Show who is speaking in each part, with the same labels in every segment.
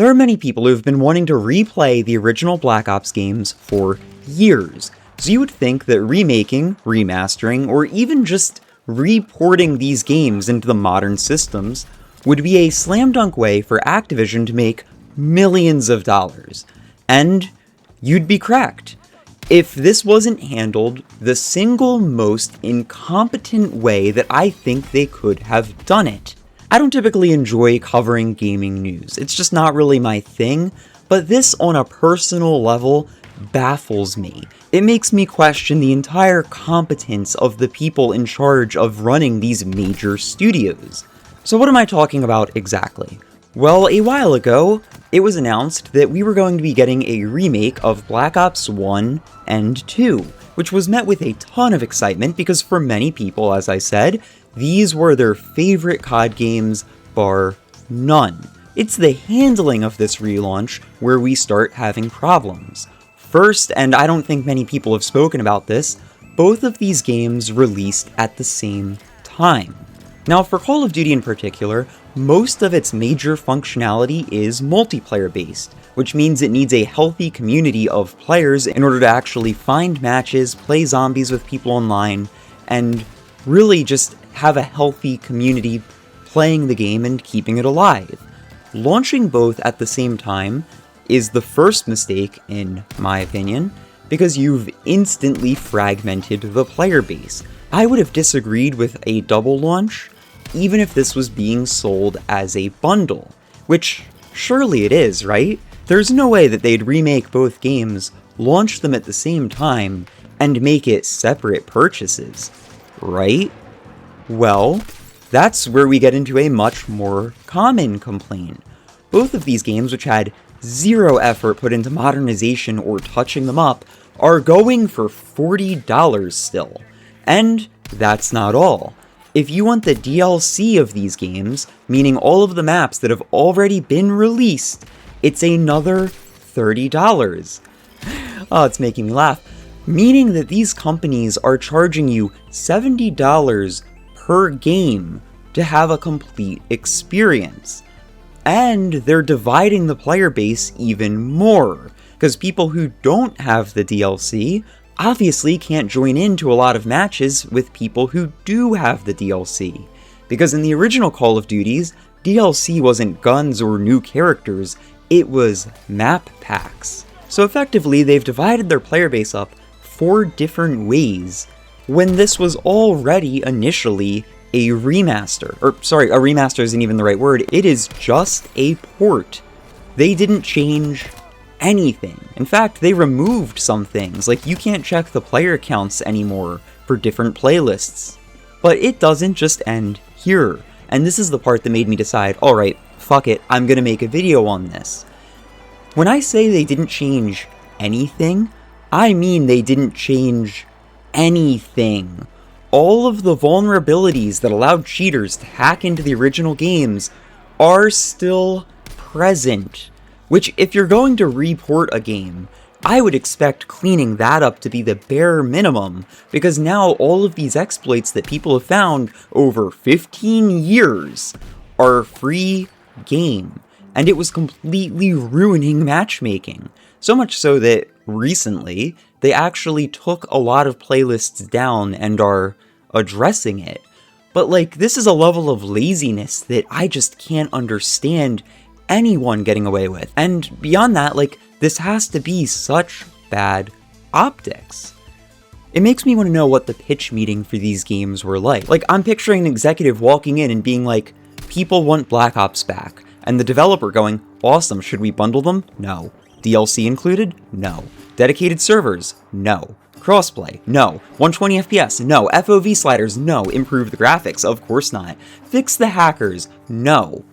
Speaker 1: There are many people who have been wanting to replay the original Black Ops games for years, so you would think that remaking, remastering, or even just reporting these games into the modern systems would be a slam dunk way for Activision to make millions of dollars. And you'd be correct. If this wasn't handled the single most incompetent way that I think they could have done it. I don't typically enjoy covering gaming news, it's just not really my thing, but this on a personal level baffles me. It makes me question the entire competence of the people in charge of running these major studios. So what am I talking about exactly? Well, a while ago, it was announced that we were going to be getting a remake of Black Ops 1 and 2, which was met with a ton of excitement because for many people, as I said, these were their favorite COD games, bar none. It's the handling of this relaunch where we start having problems. First, and I don't think many people have spoken about this, both of these games released at the same time. Now, for Call of Duty in particular, most of its major functionality is multiplayer-based, which means it needs a healthy community of players in order to actually find matches, play zombies with people online, and really just have a healthy community playing the game and keeping it alive. Launching both at the same time is the first mistake, in my opinion, because you've instantly fragmented the player base. I would have disagreed with a double launch, even if this was being sold as a bundle, which surely it is, right? There's no way that they'd remake both games, launch them at the same time, and make it separate purchases, right? Well, that's where we get into a much more common complaint. Both of these games, which had zero effort put into modernization or touching them up, are going for $40 still. And that's not all. If you want the DLC of these games, meaning all of the maps that have already been released, it's another $30. Oh, it's making me laugh. Meaning that these companies are charging you $70 per game to have a complete experience. And they're dividing the player base even more, because people who don't have the DLC obviously can't join into a lot of matches with people who do have the DLC. Because in the original Call of Duties, DLC wasn't guns or new characters, it was map packs. So effectively, they've divided their player base up 4 different ways, when this was already initially a remaster. A remaster isn't even the right word, it is just a port. They didn't change anything. In fact, they removed some things, like you can't check the player counts anymore for different playlists. But it doesn't just end here, and this is the part that made me decide, alright, fuck it, I'm gonna make a video on this. When I say they didn't change anything, I mean they didn't change anything. All of the vulnerabilities that allowed cheaters to hack into the original games are still present. Which, if you're going to report a game, I would expect cleaning that up to be the bare minimum, because now all of these exploits that people have found over 15 years are free game, and it was completely ruining matchmaking. So much so that recently, they actually took a lot of playlists down and are addressing it. But like, this is a level of laziness that I just can't understand anyone getting away with. And beyond that, like, this has to be such bad optics. It makes me want to know what the pitch meeting for these games were like. Like, I'm picturing an executive walking in and being like, people want Black Ops back. And the developer going, awesome, should we bundle them? No. DLC included? No. Dedicated servers? No. Crossplay? No. 120 FPS? No. FOV sliders? No. Improve the graphics? Of course not. Fix the hackers? No.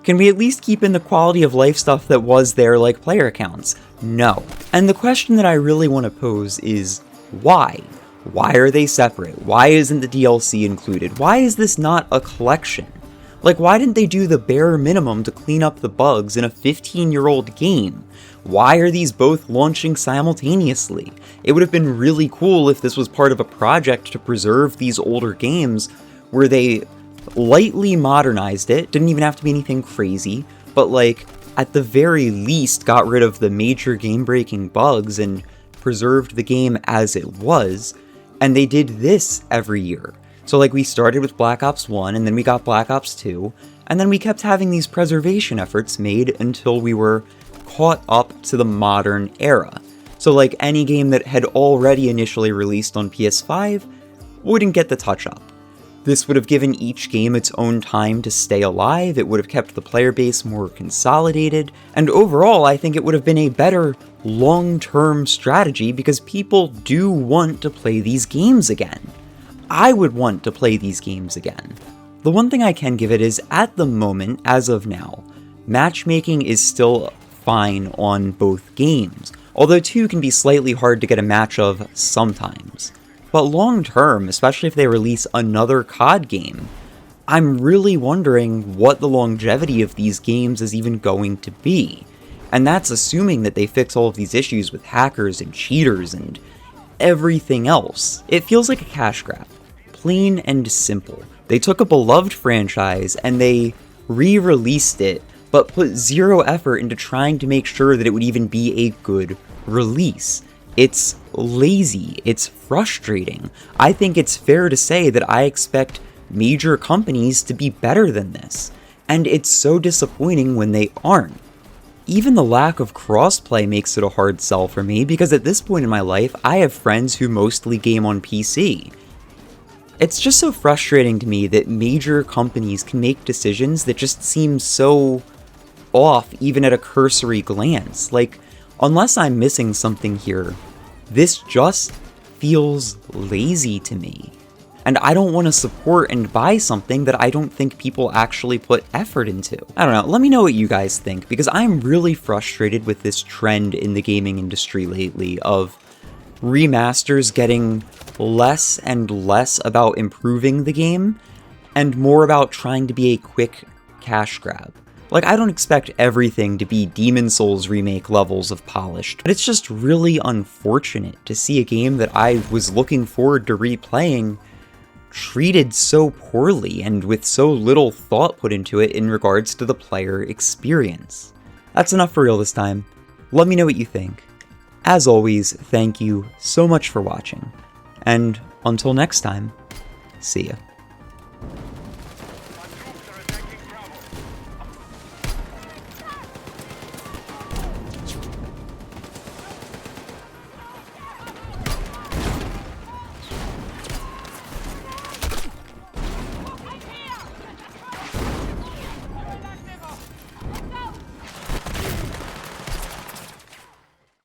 Speaker 1: Can we at least keep in the quality of life stuff that was there, like player counts? No. And the question that I really want to pose is, why? Why are they separate? Why isn't the DLC included? Why is this not a collection? Like, why didn't they do the bare minimum to clean up the bugs in a 15-year-old game? Why are these both launching simultaneously? It would have been really cool if this was part of a project to preserve these older games, where they lightly modernized it, didn't even have to be anything crazy, but like, at the very least got rid of the major game-breaking bugs and preserved the game as it was, and they did this every year. So like we started with Black Ops 1, and then we got Black Ops 2, and then we kept having these preservation efforts made until we were caught up to the modern era. So like any game that had already initially released on PS5 wouldn't get the touch-up. This would have given each game its own time to stay alive, it would have kept the player base more consolidated, and overall I think it would have been a better long-term strategy because people do want to play these games again. I would want to play these games again. The one thing I can give it is, at the moment, as of now, matchmaking is still fine on both games, although 2 can be slightly hard to get a match of sometimes. But long term, especially if they release another COD game, I'm really wondering what the longevity of these games is even going to be. And that's assuming that they fix all of these issues with hackers and cheaters and everything else. It feels like a cash grab. Plain and simple. They took a beloved franchise and they re-released it, but put zero effort into trying to make sure that it would even be a good release. It's lazy, it's frustrating. I think it's fair to say that I expect major companies to be better than this, and it's so disappointing when they aren't. Even the lack of crossplay makes it a hard sell for me, because at this point in my life, I have friends who mostly game on PC. It's just so frustrating to me that major companies can make decisions that just seem so off even at a cursory glance. Like, unless I'm missing something here, this just feels lazy to me. And I don't want to support and buy something that I don't think people actually put effort into. I don't know, let me know what you guys think, because I'm really frustrated with this trend in the gaming industry lately of remasters getting less and less about improving the game, and more about trying to be a quick cash grab. Like, I don't expect everything to be Demon's Souls remake levels of polished, but it's just really unfortunate to see a game that I was looking forward to replaying treated so poorly and with so little thought put into it in regards to the player experience. That's enough for real this time. Let me know what you think. As always, thank you so much for watching, and until next time, see ya.